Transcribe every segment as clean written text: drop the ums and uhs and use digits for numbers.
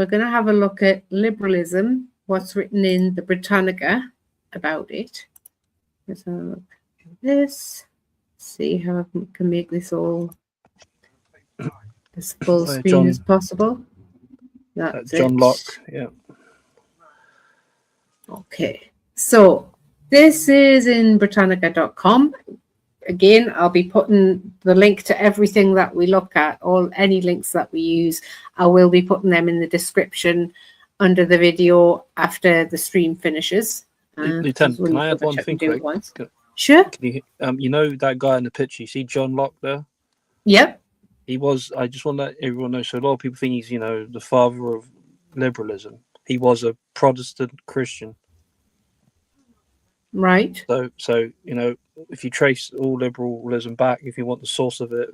we're going to have a look at liberalism, what's written in the Britannica about it. Let's have a look at this, see how I can make this all as full screen as possible. That's John Locke, yeah. Okay, so this is in Britannica.com. Again, I'll be putting the link to everything that we look at, any links that we use. I will be putting them in the description under the video after the stream finishes. Lieutenant, can I add one thing quick? Sure. You know that guy in the picture, you see John Locke there? Yep. He was, I just want to let everyone know, so a lot of people think he's, the father of liberalism. He was a Protestant Christian. Right. So if you trace all liberalism back, if you want the source of it,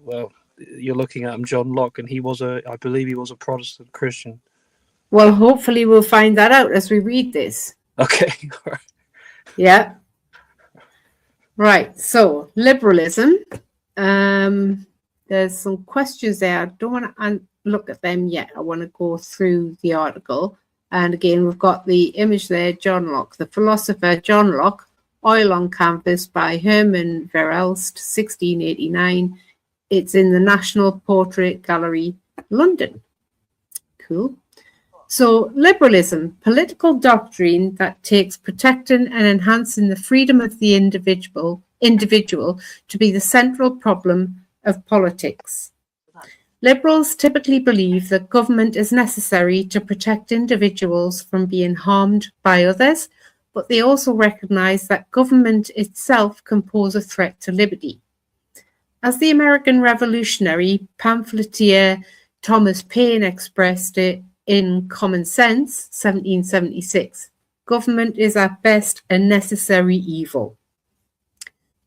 well, you're looking at him, John Locke, and I believe he was a Protestant Christian. Well, hopefully we'll find that out as we read this. Okay. Yeah. Right. So liberalism. There's some questions there. I don't want to look at them yet. I want to go through the article. And again, we've got the image there, John Locke, the philosopher John Locke, Oil on Canvas by Herman Verelst, 1689. It's in the National Portrait Gallery, London. Cool. So liberalism, political doctrine that takes protecting and enhancing the freedom of the individual to be the central problem of politics. Liberals typically believe that government is necessary to protect individuals from being harmed by others, but they also recognize that government itself can pose a threat to liberty. As the American revolutionary pamphleteer Thomas Paine expressed it in Common Sense, 1776, government is at best a necessary evil.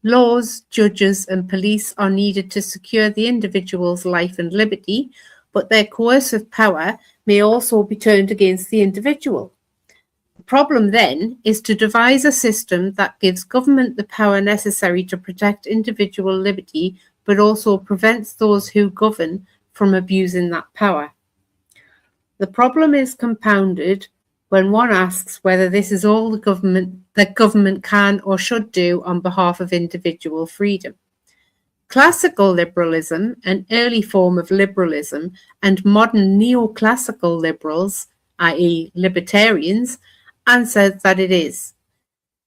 Laws, judges, and police are needed to secure the individual's life and liberty, but their coercive power may also be turned against the individual. The problem then is to devise a system that gives government the power necessary to protect individual liberty, but also prevents those who govern from abusing that power. The problem is compounded when one asks whether this is all that government can or should do on behalf of individual freedom. Classical liberalism, an early form of liberalism, and modern neoclassical liberals, i.e. libertarians, answered that it is.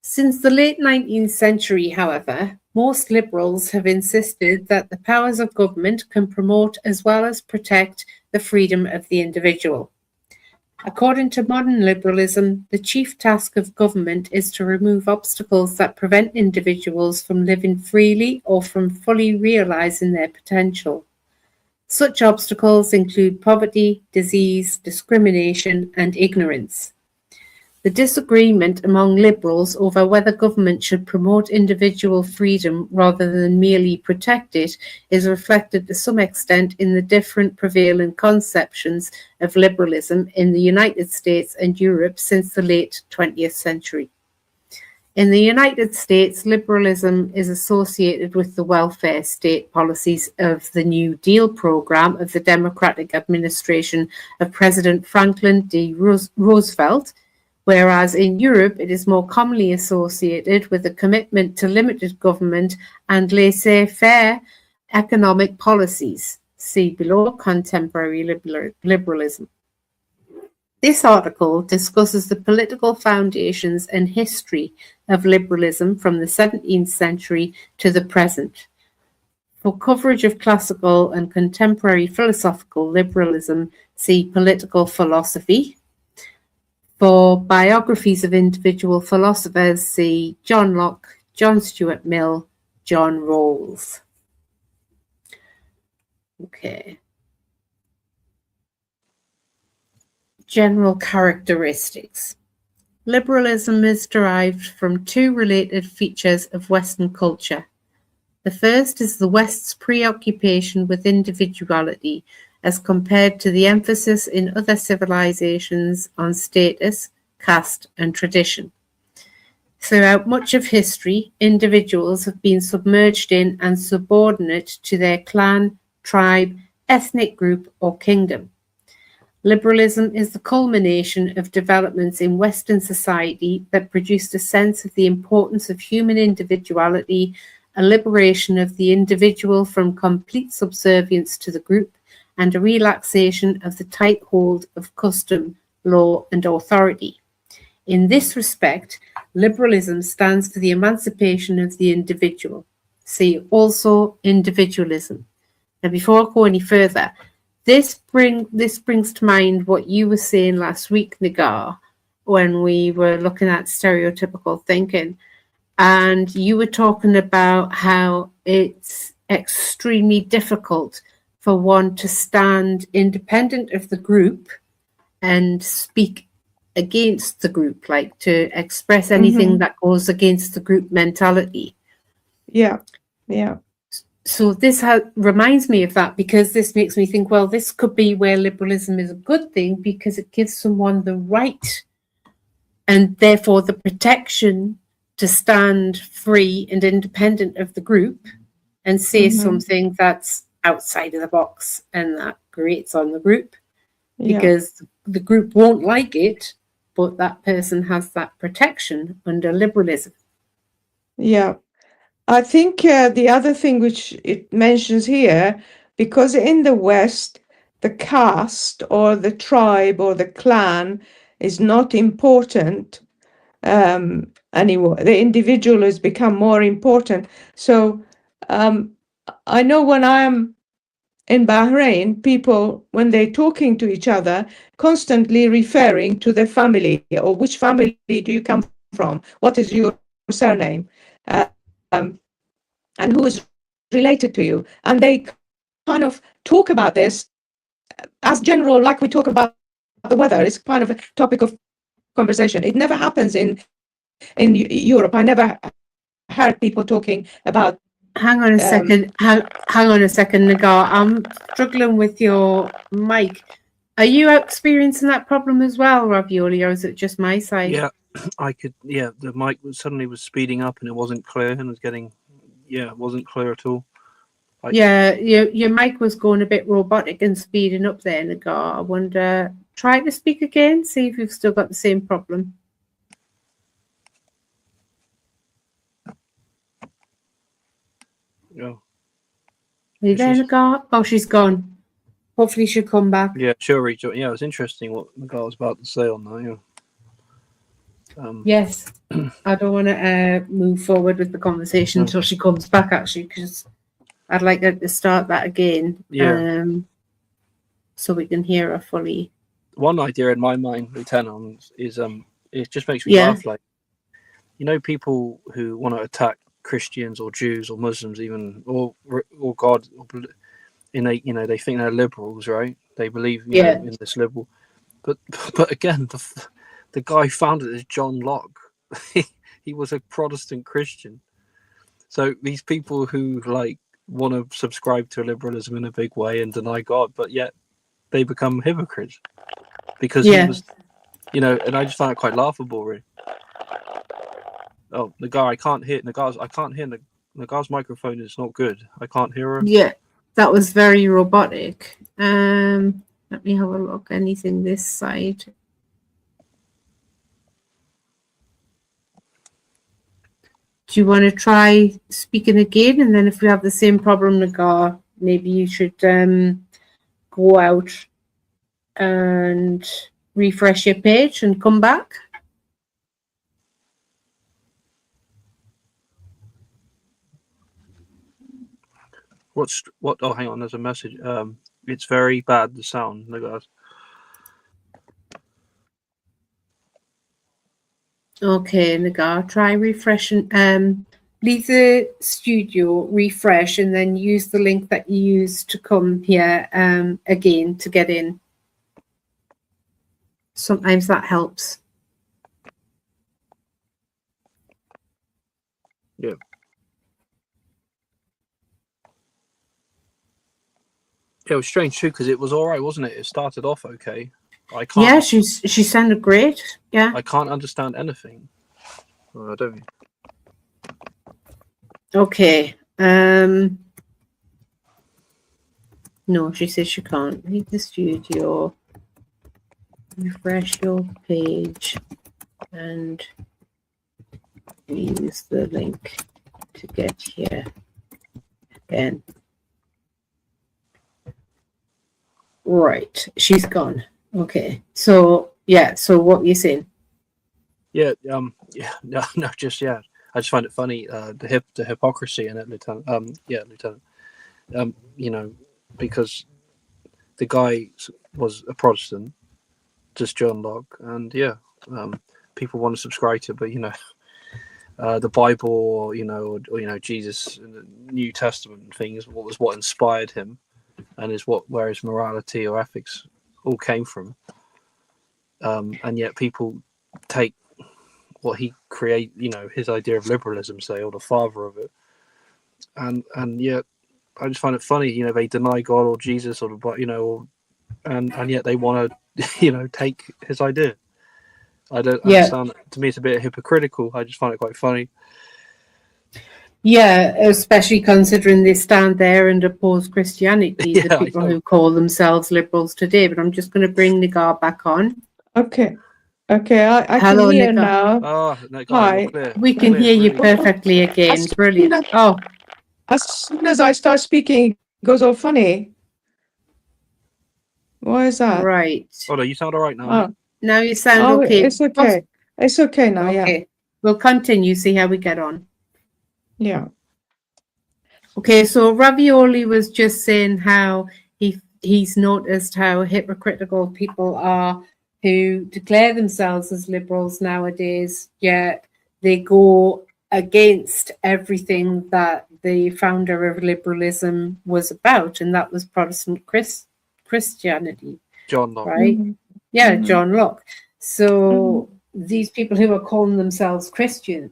Since the late 19th century, however, most liberals have insisted that the powers of government can promote as well as protect the freedom of the individual. According to modern liberalism, the chief task of government is to remove obstacles that prevent individuals from living freely or from fully realizing their potential. Such obstacles include poverty, disease, discrimination, and ignorance. The disagreement among liberals over whether government should promote individual freedom rather than merely protect it is reflected to some extent in the different prevailing conceptions of liberalism in the United States and Europe since the late 20th century. In the United States, liberalism is associated with the welfare state policies of the New Deal program of the Democratic administration of President Franklin D. Roosevelt, whereas in Europe it is more commonly associated with a commitment to limited government and laissez-faire economic policies. See below, contemporary liberalism. This article discusses the political foundations and history of liberalism from the 17th century to the present. For coverage of classical and contemporary philosophical liberalism, see political philosophy. For biographies of individual philosophers, see John Locke, John Stuart Mill, John Rawls. Okay. General characteristics. Liberalism is derived from two related features of Western culture. The first is the West's preoccupation with individuality, as compared to the emphasis in other civilizations on status, caste, and tradition. Throughout much of history, individuals have been submerged in and subordinate to their clan, tribe, ethnic group, or kingdom. Liberalism is the culmination of developments in Western society that produced a sense of the importance of human individuality, a liberation of the individual from complete subservience to the group, and a relaxation of the tight hold of custom, law, and authority. In this respect, liberalism stands for the emancipation of the individual. See also individualism. Now, before I go any further, this brings to mind what you were saying last week, Nagar, when we were looking at stereotypical thinking. And you were talking about how it's extremely difficult for one to stand independent of the group and speak against the group, like to express anything that goes against the group mentality. Yeah. So this reminds me of that, because this makes me think, well, this could be where liberalism is a good thing, because it gives someone the right and therefore the protection to stand free and independent of the group and say something that's outside of the box and that grates on the group, because the group won't like it, but that person has that protection under liberalism. Yeah. I think the other thing which it mentions here, because in the West, the caste or the tribe or the clan is not important anymore. The individual has become more important. So I know when I'm in Bahrain, people, when they're talking to each other, constantly referring to their family, or which family do you come from? What is your surname? And who is related to you? And they kind of talk about this as general, like we talk about the weather. It's kind of a topic of conversation. It never happens in Europe. I never heard people talking about. Hang on a second. Hang on a second, Nagar. I'm struggling with your mic. Are you experiencing that problem as well, Ravioli, or is it just my side? Yeah, I could. Yeah, the mic suddenly was speeding up and it wasn't clear, and it was getting. Yeah, it wasn't clear at all. Yeah, your mic was going a bit robotic and speeding up there, Nagar. I wonder. Try to speak again. See if you've still got the same problem. Yeah. Are you there, Nagar? Oh, she's gone. Hopefully she'll come back. Yeah, sure. Yeah, it was interesting what the guy was about to say on that. Yeah. Yes, I don't want to move forward with the conversation until she comes back, actually, because I'd like her to start that again. Yeah. So we can hear her fully. One idea in my mind, Lieutenant, is it just makes me laugh. Like, people who want to attack Christians or Jews or Muslims, even or God, they think they're liberals, right? They believe in this liberal, but again, the guy founded is John Locke. He was a Protestant Christian. So these people who want to subscribe to liberalism in a big way and deny God, but yet they become hypocrites because he was, and I just find it quite laughable, really. Oh, Nagar, I can't hear Nagar's microphone is not good. I can't hear her. Yeah, that was very robotic. Let me have a look. Anything this side? Do you want to try speaking again? And then if we have the same problem, Nagar, maybe you should go out and refresh your page and come back. What? Oh, hang on. There's a message. It's very bad, the sound, Nagar. Okay, Nagar, try refreshing. Leave the studio, refresh, and then use the link that you used to come here again to get in. Sometimes that helps. Yeah. It was strange too, because it was all right, wasn't it? It started off okay. I can't. Yeah, she sounded great. Yeah. I can't understand anything. I don't. Okay. No, she says she can't leave the studio. refresh your page and use the link to get here again. Right, she's gone. Okay, so yeah, so what you saying? Yeah, no, just yeah. I just find it funny, the hypocrisy in it, Lieutenant. Lieutenant. Because the guy was a Protestant, just John Locke, and people want to subscribe to it, but the Bible, or Jesus in the New Testament things was what inspired him, and is where his morality or ethics all came from. And yet people take what he create, his idea of liberalism, say, or the father of it, and yet I just find it funny, they deny God or Jesus or and yet they want to, take his idea. I don't understand. To me, it's a bit hypocritical. I just find it quite funny. Yeah, especially considering they stand there and oppose Christianity, the people who call themselves liberals today. But I'm just going to bring Nigar back on. Okay, I Hello, can hear Nigar. now. Oh, Nigar, hi. clear. We can hear you perfectly again. Brilliant. Oh, as soon as I start speaking, it goes all funny. Why is that? Right. Oh no, you sound all right now. Oh. Now you sound okay. It's okay. It's okay now. Okay. Yeah. We'll continue. See how we get on. Yeah. Okay, so Ravioli was just saying how he's noticed how hypocritical people are who declare themselves as liberals nowadays, yet they go against everything that the founder of liberalism was about, and that was Protestant Christianity. John Locke. Right? Mm-hmm. Yeah, John Locke. So these people who are calling themselves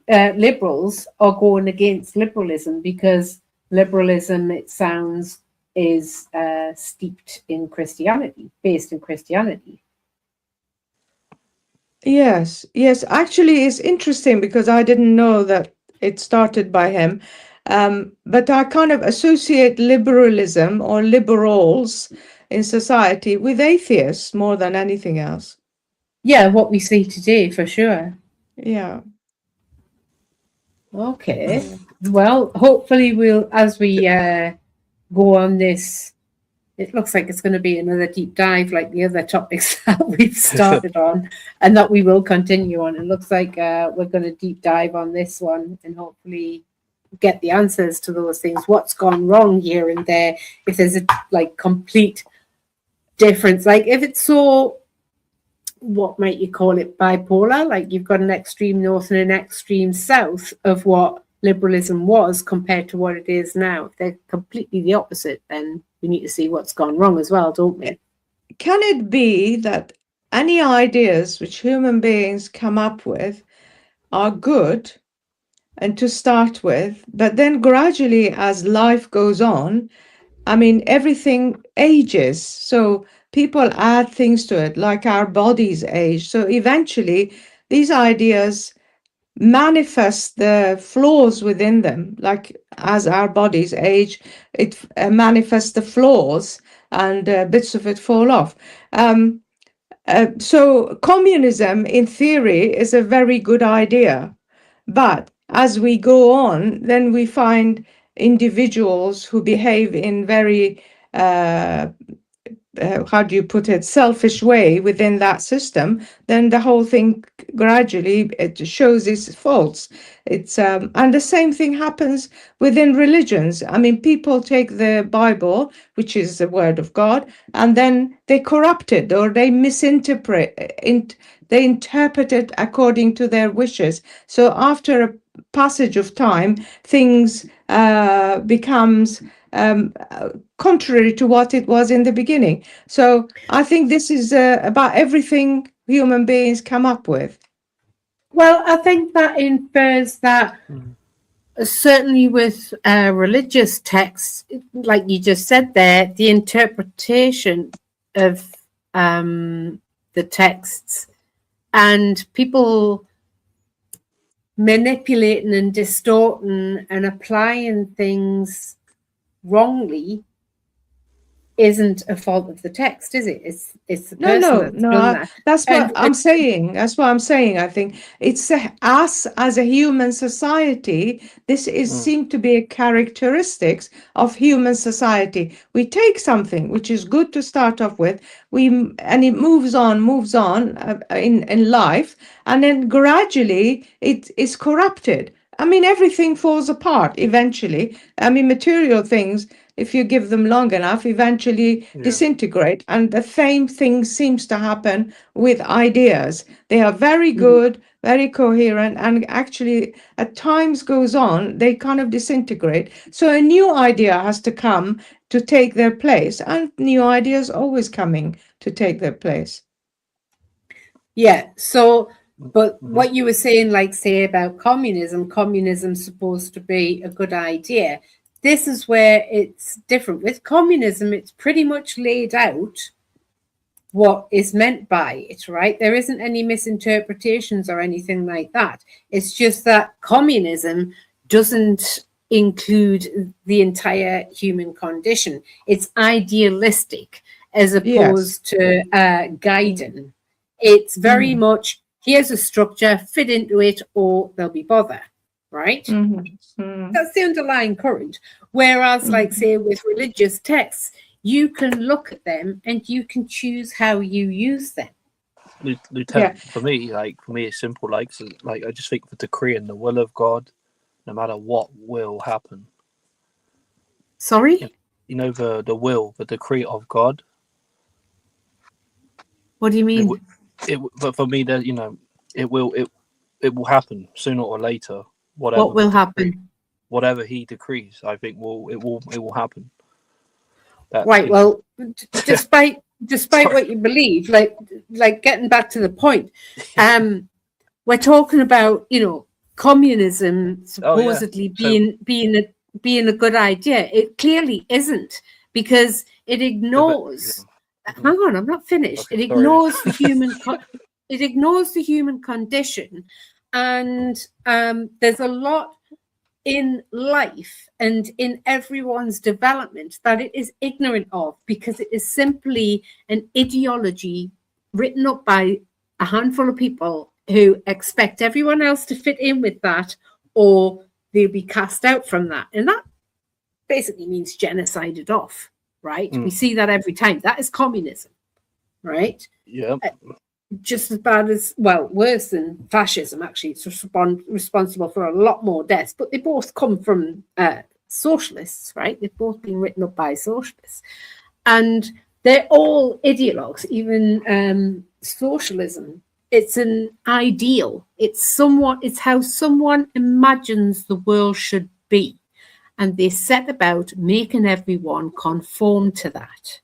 liberals are going against liberalism because liberalism, it sounds, is steeped in Christianity, based in Christianity. Yes. Actually, it's interesting because I didn't know that it started by him. But I kind of associate liberalism or liberals in society with atheists more than anything else. Yeah, what we see today, for sure. Yeah. Okay. Well, hopefully as we go on this, it looks like it's going to be another deep dive like the other topics that we've started on and that we will continue on. It looks like we're going to deep dive on this one and hopefully get the answers to those things. What's gone wrong here and there? If there's a complete difference, like if it's so, what might you call it, bipolar? Like you've got an extreme north and an extreme south of what liberalism was compared to what it is now. If they're completely the opposite, then we need to see what's gone wrong as well, don't we? Can it be that any ideas which human beings come up with are good and to start with, but then gradually as life goes on, I mean, everything ages. So people add things to it, like our bodies age. So eventually these ideas manifest the flaws within them, like as our bodies age, it manifests the flaws and bits of it fall off. So communism in theory is a very good idea, but as we go on, then we find individuals who behave in very how do you put it, selfish way within that system, then the whole thing gradually it shows its faults. It's and the same thing happens within religions. I mean, people take the Bible, which is the word of God, and then they corrupt it or they misinterpret it. They interpret it according to their wishes. So after a passage of time, things becomes contrary to what it was in the beginning. So I think this is about everything human beings come up with. Well, I think that infers that certainly with religious texts, like you just said there, the interpretation of the texts and people manipulating and distorting and applying things wrongly isn't a fault of the text, is it? It's the person that's done that. That's what And I'm saying. That's what I'm saying. I think it's us as a human society. This is seem to be a characteristics of human society. We take something which is good to start off with, and it moves on in life, and then gradually it is corrupted. I mean, everything falls apart eventually. I mean, material things, if you give them long enough, eventually disintegrate. And the same thing seems to happen with ideas. They are very good, very coherent, and actually, at times goes on, they kind of disintegrate. So a new idea has to come to take their place, and new ideas always coming to take their place. Yeah. So, but what you were saying, like, say, about communism's supposed to be a good idea. This is where it's different. With communism, it's pretty much laid out what is meant by it, right? There isn't any misinterpretations or anything like that. It's just that communism doesn't include the entire human condition. It's idealistic as opposed to guiding. It's very much, here's a structure, fit into it, or there'll be bother, right? That's the underlying current. Whereas, like, say, with religious texts, you can look at them and you can choose how you use them. Lieutenant, for me, it's simple. Like I just think the decree and the will of God, no matter what will happen. Sorry? You know, the will, the decree of God. What do you mean? But for me, that, you know, it will happen sooner or later. What will happen? Whatever he decrees, I think it will happen. Right. Well, despite what you believe, like getting back to the point, we're talking about, you know, communism supposedly being a good idea. It clearly isn't, because it ignores. Hang on, I'm not finished. It ignores the human. It ignores the human condition, and there's a lot in life and in everyone's development that it is ignorant of, because it is simply an ideology written up by a handful of people who expect everyone else to fit in with that, or they'll be cast out from that. And that basically means genocided off, right? We see that every time. That is communism, right? Yeah. Just as bad as, well, worse than fascism, actually. It's responsible for a lot more deaths, but they both come from socialists, right? They've both been written up by socialists. And they're all ideologues, even socialism. It's an ideal. It's how someone imagines the world should be. And they set about making everyone conform to that.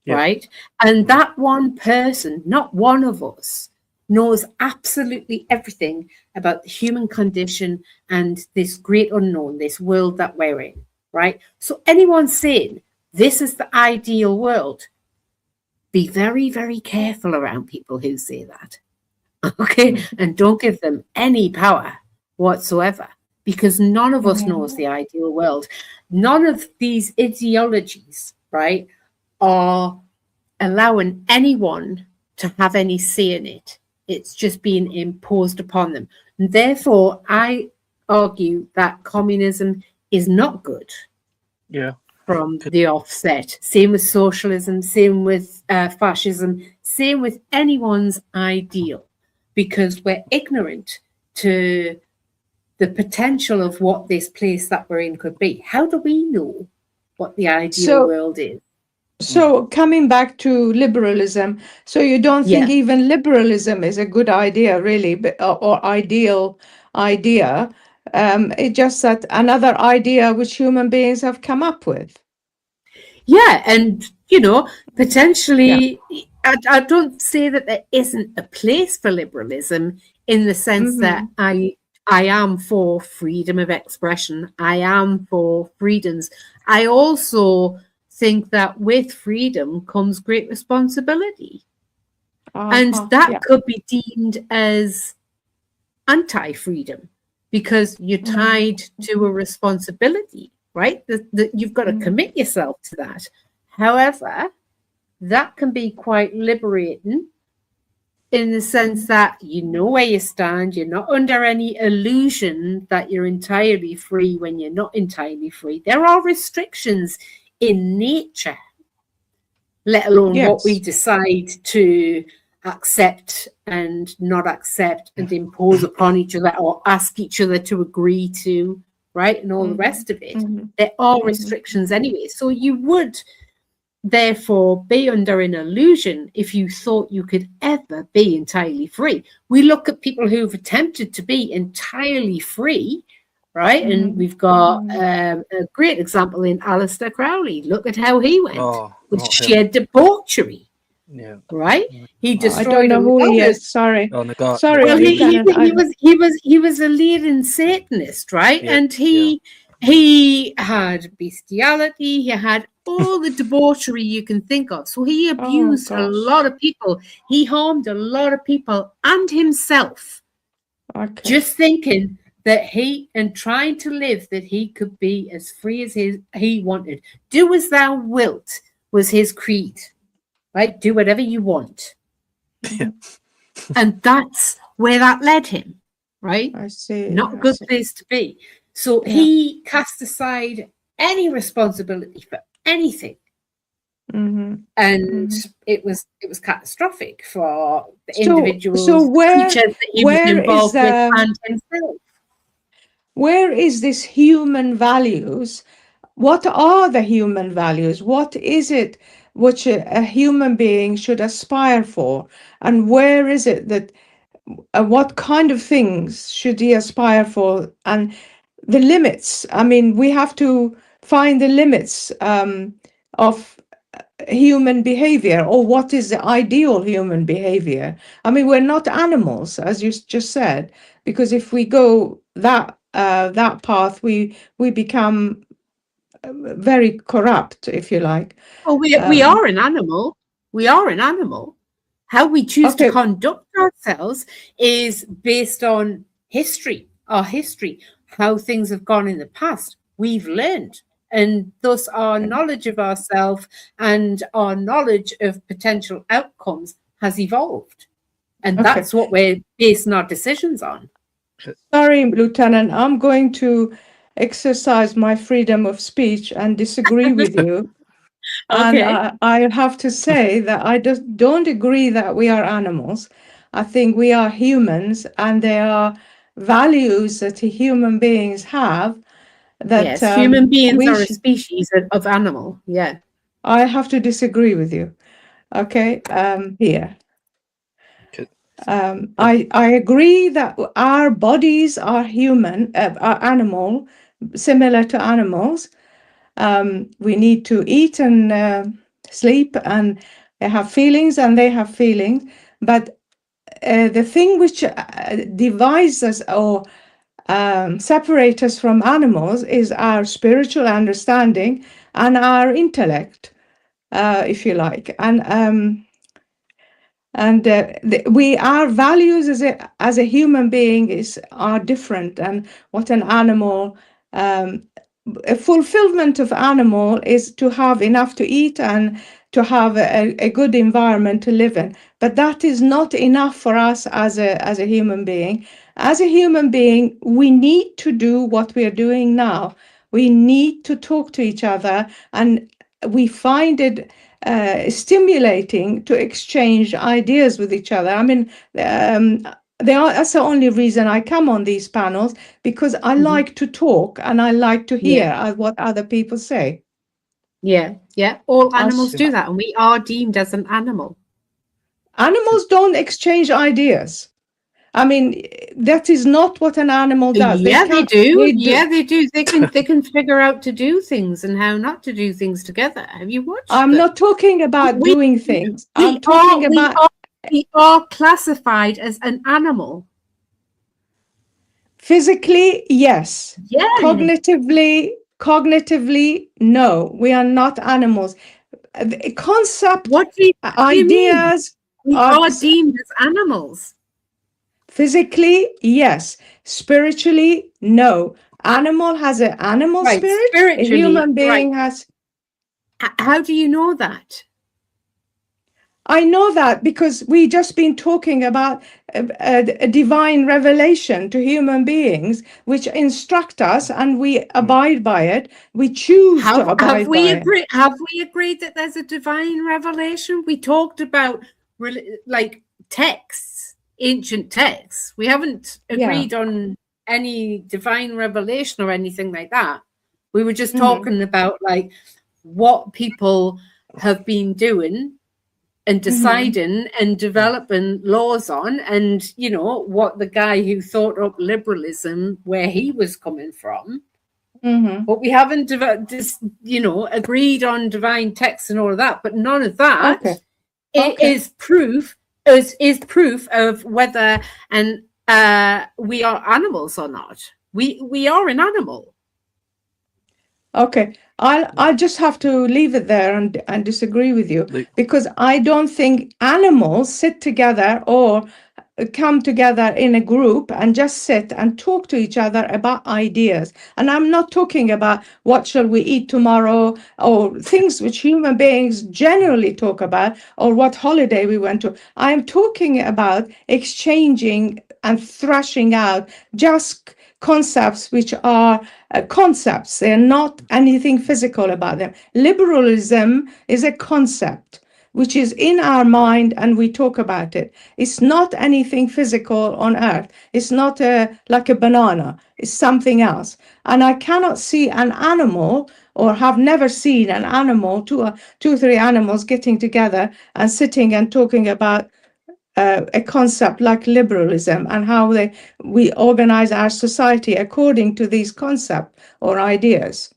Right? And that one person, not one of us, knows absolutely everything about the human condition and this great unknown, this world that we're in, right? So anyone saying this is the ideal world, be very, very careful around people who say that, okay? And don't give them any power whatsoever, because none of us knows the ideal world. None of these ideologies, right, are allowing anyone to have any say in it. It's just being imposed upon them. And therefore, I argue that communism is not good. Yeah. From the offset. Same with socialism, same with fascism, same with anyone's ideal, because we're ignorant to the potential of what this place that we're in could be. How do we know what the ideal world is? So coming back to liberalism, so you don't think even liberalism is a good idea, really, or ideal idea? It's just that another idea which human beings have come up with. Yeah, and, you know, potentially, I don't say that there isn't a place for liberalism, in the sense that I am for freedom of expression. I am for freedoms. I also think that with freedom comes great responsibility. And that could be deemed as anti-freedom, because you're tied to a responsibility, right? That you've got to commit yourself to that. However, that can be quite liberating in the sense that you know where you stand. You're not under any illusion that you're entirely free when you're not entirely free. There are restrictions in nature, let alone what we decide to accept and not accept and impose upon each other or ask each other to agree to, right? And all the rest of it. There are restrictions anyway. So you would therefore be under an illusion if you thought you could ever be entirely free. We look at people who've attempted to be entirely free, right? And we've got a great example in Aleister Crowley. Look at how he went with sheer debauchery. Yeah. Right. He destroyed. I don't know who he is. Sorry. Sorry. Well, he was a leading Satanist, right? Yeah, and he had bestiality. He had all the debauchery you can think of. So he abused a lot of people. He harmed a lot of people and himself. Okay. Just thinking that trying to live that he could be as free as he wanted. Do as thou wilt was his creed. Right? Do whatever you want. Yeah. And that's where that led him, right? I see. Not a good place to be. So he cast aside any responsibility for anything. And it was catastrophic for the individuals, teachers that he was involved with and himself. Where is this human values? What are the human values? What is it which a human being should aspire for? And where is it that, what kind of things should he aspire for? And the limits, I mean, we have to find the limits of human behavior, or what is the ideal human behavior. I mean, we're not animals, as you just said, because if we go that path, we become very corrupt, if you like. Oh, we are an animal. We are an animal. How we choose to conduct ourselves is based on history, our history, how things have gone in the past. We've learned, and thus our knowledge of ourselves and our knowledge of potential outcomes has evolved. And that's what we're basing our decisions on. Sorry, Lieutenant, I'm going to exercise my freedom of speech and disagree with you. And I have to say that I just don't agree that we are animals. I think we are humans, and there are values that human beings have. That yes, human beings are a species of animal. Yeah, I have to disagree with you. Okay, here. I agree that our bodies are are animal, similar to animals. We need to eat and sleep, and have feelings, and they have feelings. But the thing which divides us or separates us from animals is our spiritual understanding and our intellect, if you like. And our values as a human being are different, and what an animal, a fulfillment of animal is to have enough to eat and to have a good environment to live in. But that is not enough for us as a human being. As a human being, we need to do what we are doing now. We need to talk to each other, and we find it stimulating to exchange ideas with each other. I mean, that's the only reason I come on these panels, because I like to talk and I like to hear what other people say. Yeah. All animals do that, and we are deemed as an animal. Animals don't exchange ideas. I mean, that is not what an animal does. Yeah, they do. They do. They can figure out to do things and how not to do things together. Have you watched? I'm not talking about doing things. I'm talking about. We are classified as an animal. Physically, yes. Yeah. Cognitively, no. We are not animals. The concept, what do you ideas. We are deemed as animals. Physically, yes. Spiritually, no. Animal has an animal spirit. A human being has. How do you know that? I know that because we just been talking about a divine revelation to human beings, which instruct us, and we abide by it. We choose to abide by it. Have we agreed that there's a divine revelation? We talked about like texts, ancient texts. We haven't agreed on any divine revelation or anything like that. We were just talking about like what people have been doing and deciding and developing laws on, and you know what the guy who thought up liberalism, where he was coming from. But we haven't agreed on divine texts and all of that. But none of that is proof of whether we are animals or not. We are an animal. Okay, I'll just have to leave it there and disagree with you, because I don't think animals sit together or come together in a group and just sit and talk to each other about ideas. And I'm not talking about what shall we eat tomorrow or things which human beings generally talk about, or what holiday we went to. I'm talking about exchanging and thrashing out just concepts which are concepts. They're not anything physical about them. Liberalism is a concept which is in our mind, and we talk about it. It's not anything physical on earth. It's not like a banana. It's something else. And I cannot see an animal, or have never seen an animal, two or three animals getting together and sitting and talking about a concept like liberalism and how we organize our society according to these concepts or ideas.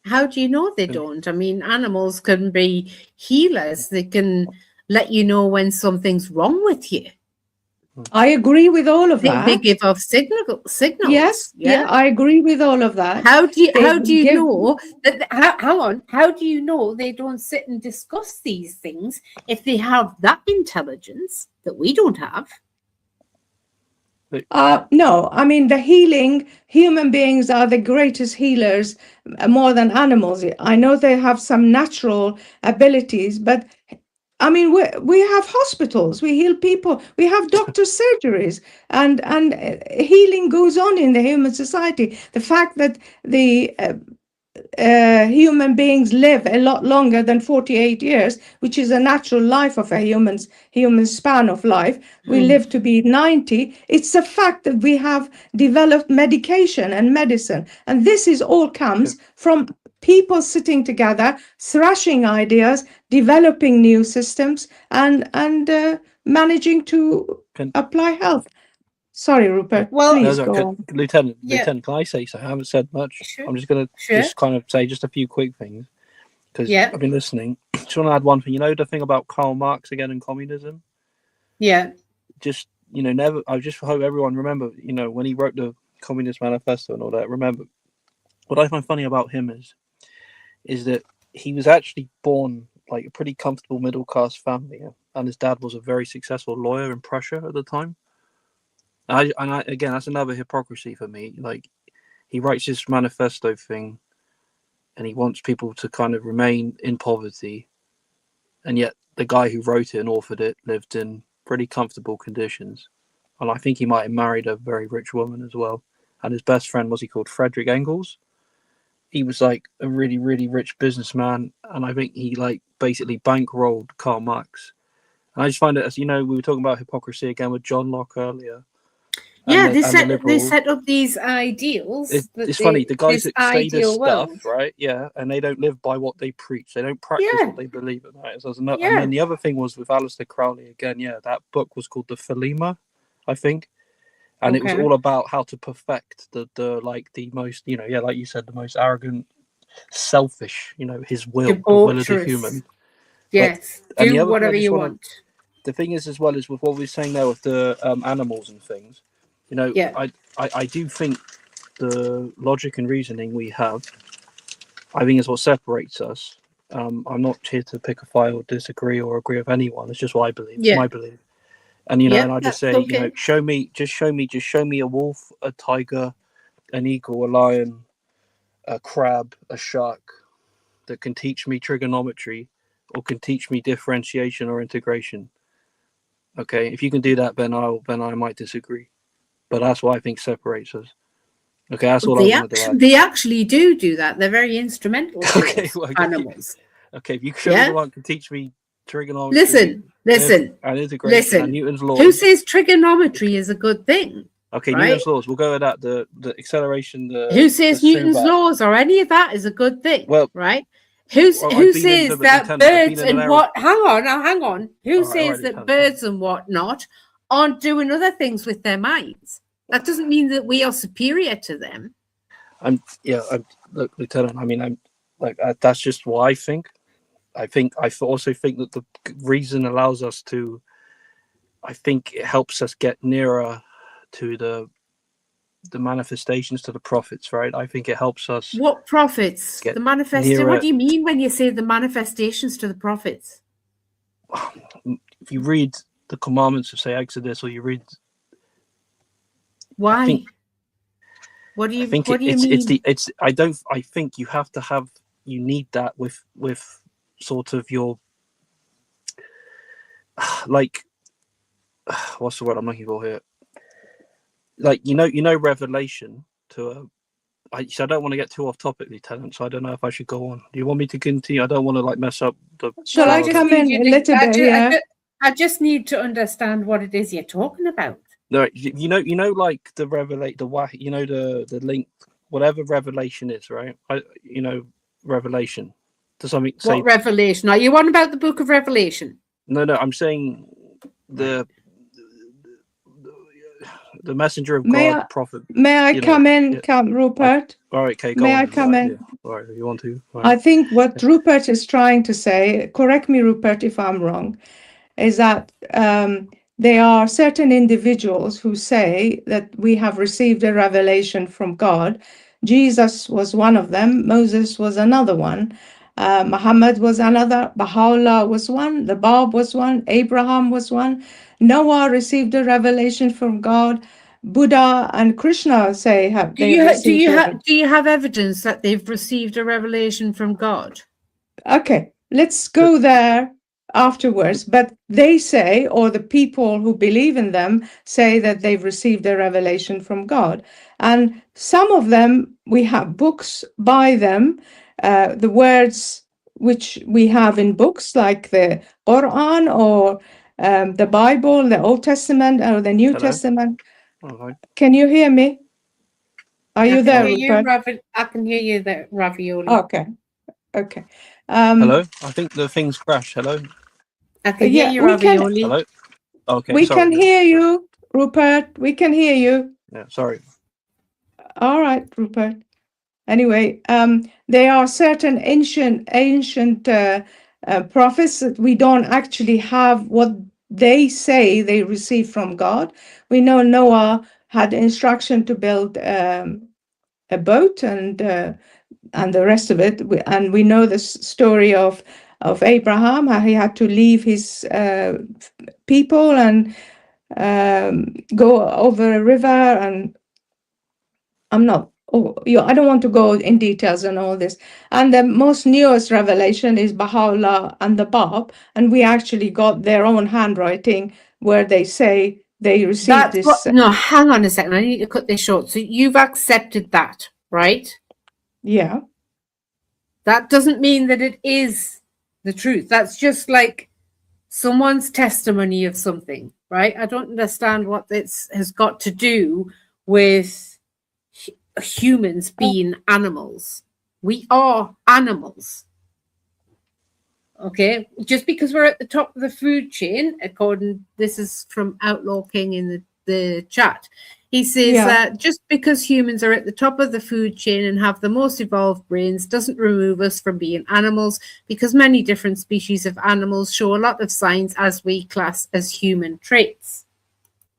How do you know they don't? I mean, animals can be healers. They can let you know when something's wrong with you. I agree with all of that. They give off signals. Yes, yeah, I agree with all of that. How do you know that? How do you know they don't sit and discuss these things if they have that intelligence that we don't have? No, I mean, the healing, human beings are the greatest healers, more than animals. I know they have some natural abilities, but I mean, we have hospitals, we heal people, we have doctors' surgeries, and healing goes on in the human society. The fact that the human beings live a lot longer than 48 years, which is a natural life of a human span of life. We live to be 90. It's a fact that we have developed medication and medicine. And this is all comes from people sitting together, thrashing ideas, developing new systems, and managing to apply health. Sorry, Rupert. Well, please go on. Lieutenant, can I say so? I haven't said much. Sure. I'm just going to just kind of say just a few quick things, because I've been listening. Just want to add one thing. You know the thing about Karl Marx again and communism? Yeah. Just, I just hope everyone remember, when he wrote the Communist Manifesto and all that, remember, what I find funny about him is that he was actually born like a pretty comfortable middle-class family, and his dad was a very successful lawyer in Prussia at the time. Again, that's another hypocrisy for me. Like, he writes this manifesto thing, and he wants people to kind of remain in poverty, and yet the guy who wrote it and authored it lived in pretty comfortable conditions. And I think he might have married a very rich woman as well. And his best friend was called Frederick Engels. He was like a really, really rich businessman, and I think he like basically bankrolled Karl Marx. And I just find it, as we were talking about hypocrisy again with John Locke earlier. Yeah, they set up these ideals. It's funny, the guys that say this stuff, right? Yeah, and they don't live by what they preach. They don't practice what they believe in. Right? So and then the other thing was with Aleister Crowley again. Yeah, that book was called The Philema, I think, and it was all about how to perfect the most, like you said, the most arrogant, selfish, his will, the will of the human. Yes, do whatever you want. The thing is, as well as with what we were saying there with the animals and things. I do think the logic and reasoning we have, I think, is what separates us. I'm not here to pick a fight or disagree or agree with anyone. It's just what I believe. It's my belief. And and I just say, show me a wolf, a tiger, an eagle, a lion, a crab, a shark, that can teach me trigonometry or can teach me differentiation or integration. Okay, if you can do that, then I might disagree. But that's what I think separates us. Okay, that's all I wanted to add. They actually do that. They're very instrumental to Okay, us, well, animals. Okay, if you show me the one can teach me trigonometry. Listen, and integration and Newton's laws. Who says trigonometry is a good thing? Okay, right? Newton's laws. We'll go with that. The acceleration. Who says Newton's laws or any of that is a good thing? Well, right? Who says that birds and what? Hang on. Who says that birds and whatnot aren't doing other things with their minds? That doesn't mean that we are superior to them. Look, Lieutenant. I mean, that's just what I think. I also think that the reason allows us to. I think it helps us get nearer to the manifestations, to the prophets, right? I think it helps us. What prophets? The manifestation. What do you mean when you say the manifestations to the prophets? If you read the commandments of, say, Exodus, or you read. Why? What do you mean? I think you have to have. You need that with sort of your. What's the word I'm looking for here? Revelation to I don't want to get too off topic, Lieutenant, so I don't know if I should go on. Do you want me to continue? I don't want to mess up the. Shall I come in a little bit here? I just need to understand what it is you're talking about. No, like the the link, whatever revelation is, right? Revelation. Does something say? What revelation? Are you on about the book of Revelation? No, I'm saying the messenger of God, prophet. May I come in, Rupert? All right, okay, may I come in? Yeah. All right, if you want to. Right. I think what Rupert is trying to say, correct me, Rupert, if I'm wrong, is that there are certain individuals who say that we have received a revelation from God. Jesus was one of them. Moses was another one. Muhammad was another. Baha'u'llah was one. The Bab was one. Abraham was one. Noah received a revelation from God. Buddha and Krishna say do you have evidence that they've received a revelation from God? Okay, let's go there afterwards. But they say, or the people who believe in them say that they've received a revelation from God. And some of them, we have books by them, the words which we have in books like the Quran or the Bible, the Old Testament or the New Testament. Right. Can you hear me? Are you there, Rupert? I can hear you there, Ravioli. Okay. Hello? I think the thing's crashed. Hello? I can hear you, Ravioli. Hello? Okay, we can hear you, Rupert. We can hear you. Yeah, sorry. All right, Rupert. Anyway, there are certain ancient prophets that we don't actually have what they say they received from God. We know Noah had instruction to build a boat and the rest of it. And we know the story of Abraham, how he had to leave his people and go over a river. And I don't want to go in details on all this. And the most newest revelation is Baha'u'llah and the Bab, and we actually got their own handwriting where they say they received this. No, hang on a second. I need to cut this short. So you've accepted that, right? Yeah. That doesn't mean that it is the truth. That's just like someone's testimony of something, right? I don't understand what this has got to do with humans being animals. We are animals. Okay, just because we're at the top of the food chain, this is from Outlaw King in the chat. He says that just because humans are at the top of the food chain and have the most evolved brains doesn't remove us from being animals, because many different species of animals show a lot of signs as we class as human traits.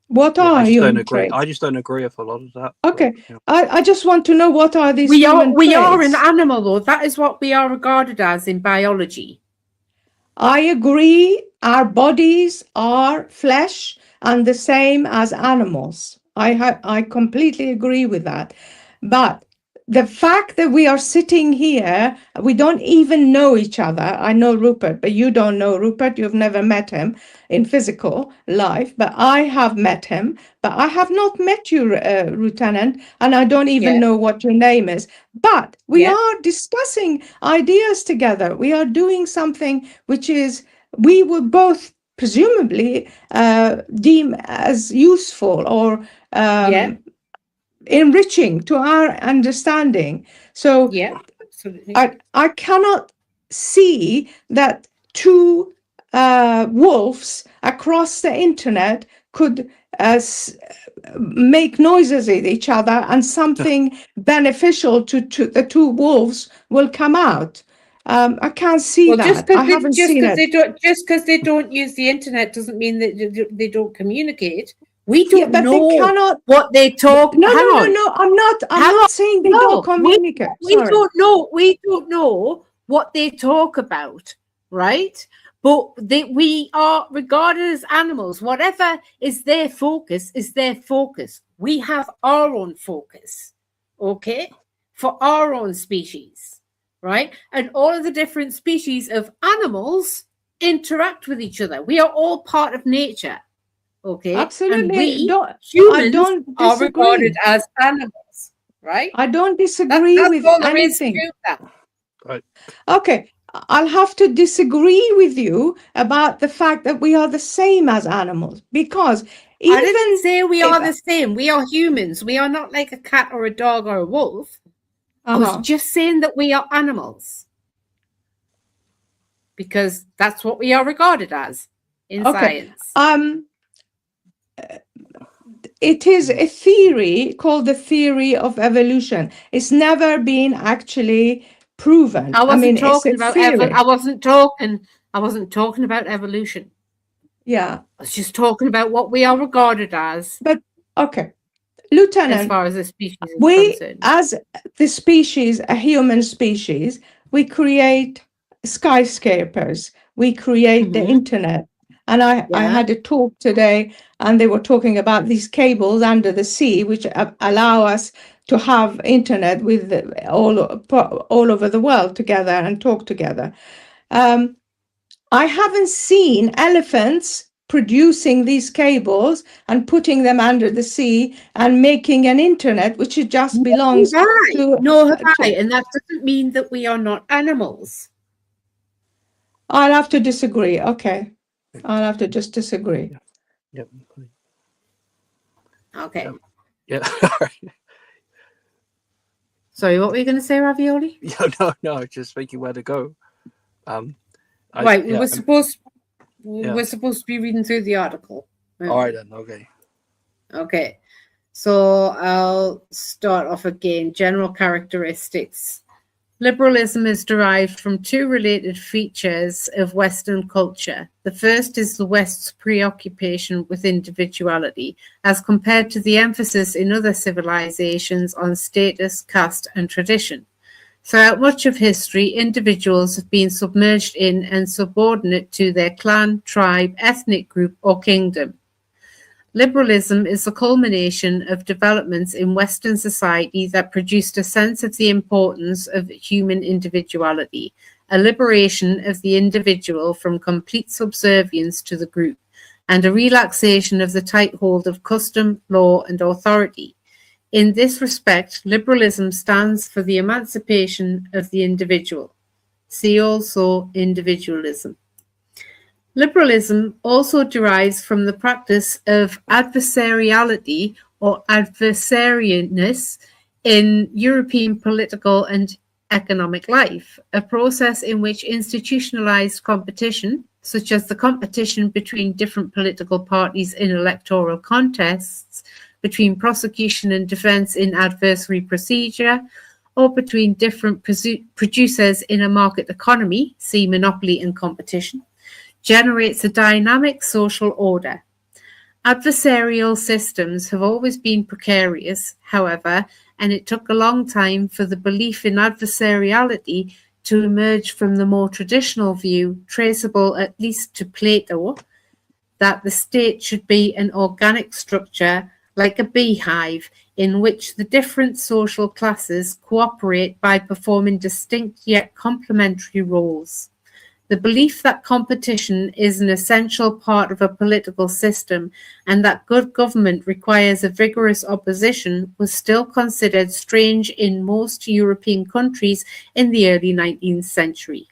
What are human traits? I just don't agree with a lot of that. Okay, but, I just want to know what are these human traits? We are an animal, though. That is what we are regarded as in biology. I agree. Our bodies are flesh and the same as animals. I completely agree with that. But the fact that we are sitting here, we don't even know each other. I know Rupert, but you don't know Rupert. You've never met him in physical life, but I have met him. But I have not met you, Lieutenant, and I don't even know what your name is. But we are discussing ideas together. We are doing something which is, we would both presumably deem as useful or enriching to our understanding. So absolutely. I cannot see that two wolves across the internet could make noises at each other and something beneficial to the two wolves will come out. I can't see that. I haven't seen it. Just because they don't use the internet doesn't mean that they don't communicate. We don't but know they cannot, what they talk. No, I'm not saying they don't communicate. We don't know what they talk about, right? But we are regarded as animals. Whatever is their focus is their focus. We have our own focus, okay, for our own species, right? And all of the different species of animals interact with each other. We are all part of nature. Okay, absolutely. And humans are regarded as animals, right? I don't disagree with anything. Right. Okay, I'll have to disagree with you about the fact that we are the same as animals, because I didn't say we are the same. We are humans. We are not like a cat or a dog or a wolf. I was just saying that we are animals, because that's what we are regarded as in science. It is a theory called the theory of evolution. It's never been actually proven. I wasn't talking about evolution. Yeah. I was just talking about what we are regarded as. But okay. Lieutenant, as far as the species is concerned. As the species, a human species, we create skyscrapers, we create the internet. And I had a talk today, and they were talking about these cables under the sea, which allow us to have internet with all over the world together and talk together. I haven't seen elephants producing these cables and putting them under the sea and making an internet, which it just belongs to. And that doesn't mean that we are not animals. I'll have to disagree. Okay. I'll have to just disagree. Yep. Okay. Yeah. Sorry, what were you going to say, Ravioli? No, just thinking where to go. We're supposed to be reading through the article. All right then. Okay. So I'll start off again. General characteristics. Liberalism is derived from two related features of Western culture. The first is the West's preoccupation with individuality, as compared to the emphasis in other civilizations on status, caste, and tradition. Throughout much of history, individuals have been submerged in and subordinate to their clan, tribe, ethnic group, or kingdom. Liberalism is the culmination of developments in Western society that produced a sense of the importance of human individuality, a liberation of the individual from complete subservience to the group, and a relaxation of the tight hold of custom, law, and authority. In this respect, liberalism stands for the emancipation of the individual. See also individualism. Liberalism also derives from the practice of adversariality or adversarianness in European political and economic life, a process in which institutionalized competition, such as the competition between different political parties in electoral contests, between prosecution and defense in adversary procedure, or between different producers in a market economy, see monopoly and competition, generates a dynamic social order. Adversarial systems have always been precarious, however, and it took a long time for the belief in adversariality to emerge from the more traditional view, traceable at least to Plato, that the state should be an organic structure like a beehive, in which the different social classes cooperate by performing distinct yet complementary roles. The belief that competition is an essential part of a political system and that good government requires a vigorous opposition was still considered strange in most European countries in the early 19th century.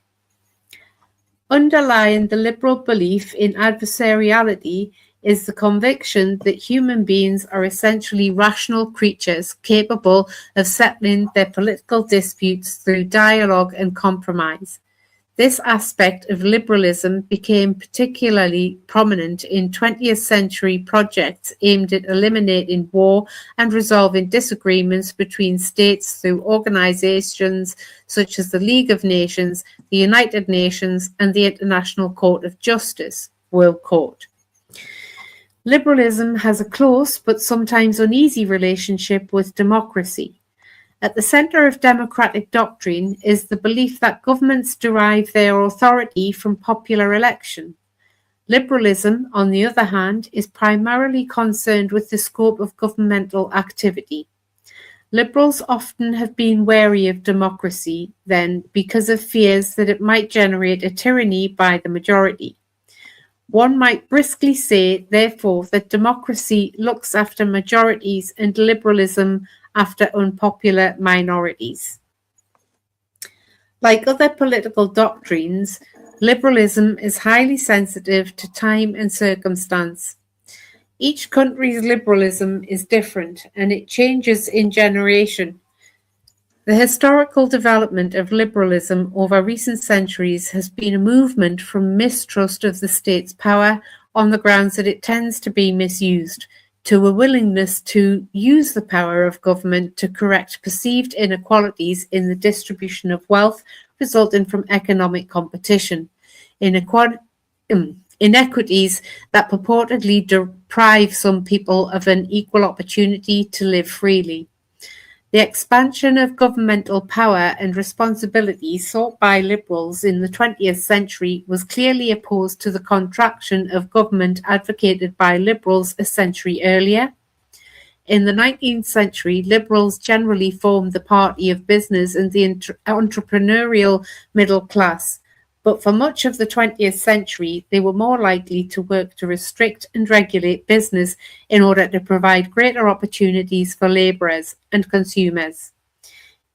Underlying the liberal belief in adversariality is the conviction that human beings are essentially rational creatures capable of settling their political disputes through dialogue and compromise. This aspect of liberalism became particularly prominent in 20th century projects aimed at eliminating war and resolving disagreements between states through organizations such as the League of Nations, the United Nations, and the International Court of Justice, World Court. Liberalism has a close but sometimes uneasy relationship with democracy. At the center of democratic doctrine is the belief that governments derive their authority from popular election. Liberalism, on the other hand, is primarily concerned with the scope of governmental activity. Liberals often have been wary of democracy, then, because of fears that it might generate a tyranny by the majority. One might briskly say, therefore, that democracy looks after majorities and liberalism after unpopular minorities. Like other political doctrines, liberalism is highly sensitive to time and circumstance. Each country's liberalism is different, and it changes in generation. The historical development of liberalism over recent centuries has been a movement from mistrust of the state's power on the grounds that it tends to be misused, to a willingness to use the power of government to correct perceived inequalities in the distribution of wealth resulting from economic competition, inequities that purportedly deprive some people of an equal opportunity to live freely. The expansion of governmental power and responsibility sought by liberals in the 20th century was clearly opposed to the contraction of government advocated by liberals a century earlier. In the 19th century, liberals generally formed the party of business and the entrepreneurial middle class. But for much of the 20th century, they were more likely to work to restrict and regulate business in order to provide greater opportunities for labourers and consumers.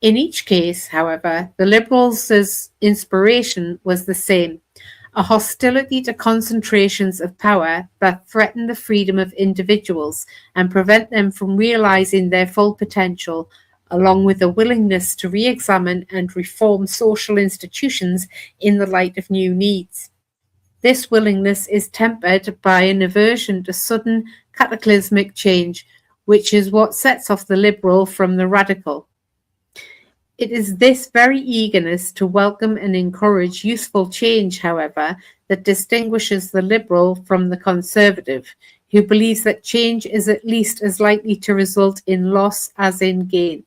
In each case, however, the Liberals' inspiration was the same: a hostility to concentrations of power that threaten the freedom of individuals and prevent them from realising their full potential, along with a willingness to re-examine and reform social institutions in the light of new needs. This willingness is tempered by an aversion to sudden cataclysmic change, which is what sets off the liberal from the radical. It is this very eagerness to welcome and encourage useful change, however, that distinguishes the liberal from the conservative, who believes that change is at least as likely to result in loss as in gain.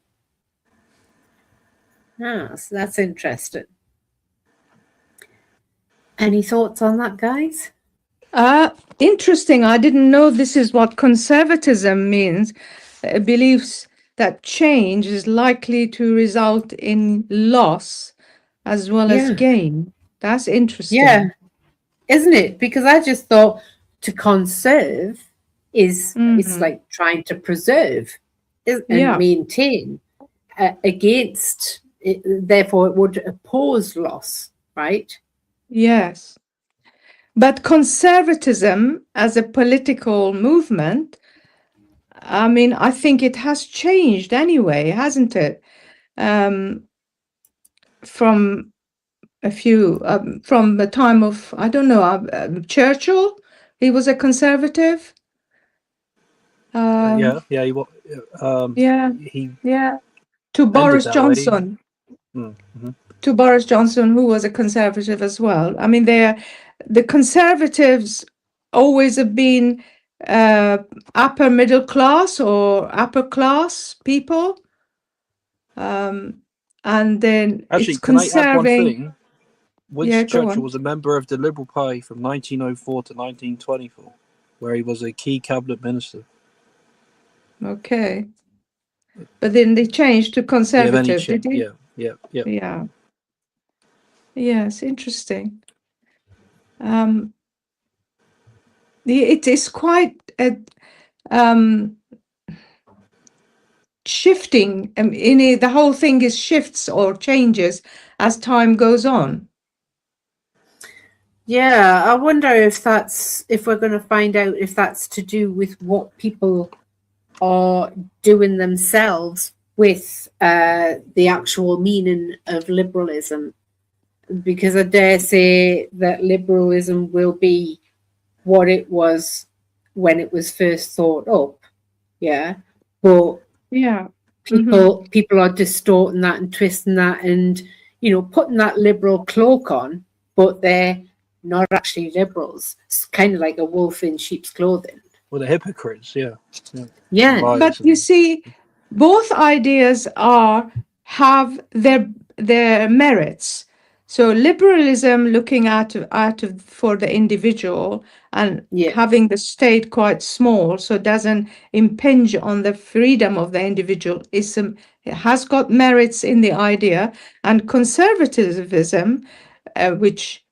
So that's interesting. Any thoughts on that, guys? Interesting. I didn't know this is what conservatism means. It believes that change is likely to result in loss as well as gain. That's interesting. Yeah, isn't it? Because I just thought to conserve is it's like trying to preserve and maintain against. Therefore, it would oppose loss, right? Yes. But conservatism as a political movement, I mean, I think it has changed anyway, hasn't it? From the time of, I don't know, Churchill, he was a conservative. He was. To Boris Johnson. To Boris Johnson, who was a conservative as well. I mean, the conservatives always have been upper middle class or upper class people. And then actually, it's conserving. Can I add one thing? Winston Churchill was a member of the Liberal Party from 1904 to 1924, where he was a key cabinet minister. Okay. but then they changed to conservative. Did they? Yeah. Yes, interesting. It is quite a shifting. The whole thing is shifts or changes as time goes on. Yeah, I wonder if we're going to find out if that's to do with what people are doing themselves with the actual meaning of liberalism. Because I dare say that liberalism will be what it was when it was first thought up. Yeah. But yeah, people are distorting that and twisting that and, putting that liberal cloak on, but they're not actually liberals. It's kind of like a wolf in sheep's clothing. Well, they're hypocrites, yeah. But you see, both ideas have their merits. So liberalism, looking at for the individual and having the state quite small, so it doesn't impinge on the freedom of the individual, it has got merits in the idea. And conservatism, which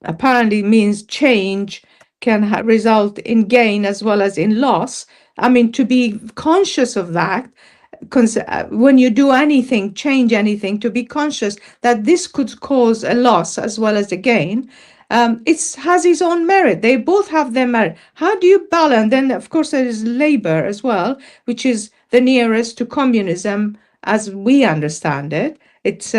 apparently means change, can result in gain as well as in loss. I mean, to be conscious of that, when you do anything, change anything, to be conscious that this could cause a loss as well as a gain, it has its own merit. They both have their merit. How do you balance? Then, of course, there is labor as well, which is the nearest to communism as we understand it. It's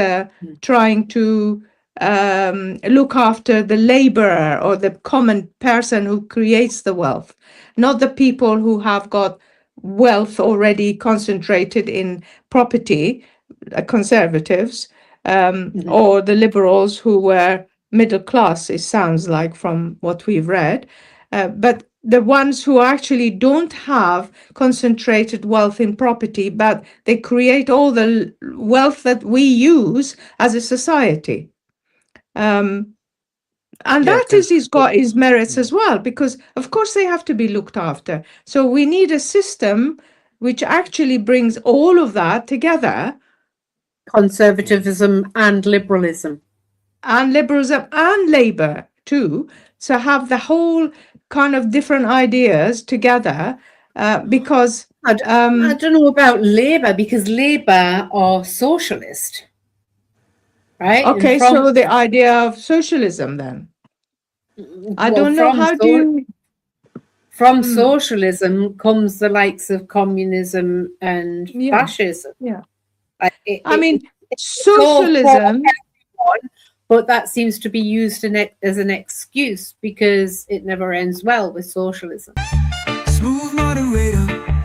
trying to look after the laborer or the common person who creates the wealth, not the people who have got wealth already concentrated in property, conservatives, or the liberals who were middle class, it sounds like, from what we've read. But the ones who actually don't have concentrated wealth in property, but they create all the wealth that we use as a society. And that is got its merits as well, because of course they have to be looked after. So we need a system which actually brings all of that together. Conservatism and liberalism. And liberalism and labor too. So have the whole kind of different ideas together, because I don't know about labor, because labor are socialist. Right? Okay, so the idea of socialism then. I don't know how do you... From socialism comes the likes of communism and fascism. Yeah. I mean, socialism... But that seems to be used as an excuse because it never ends well with socialism. Smooth moderator.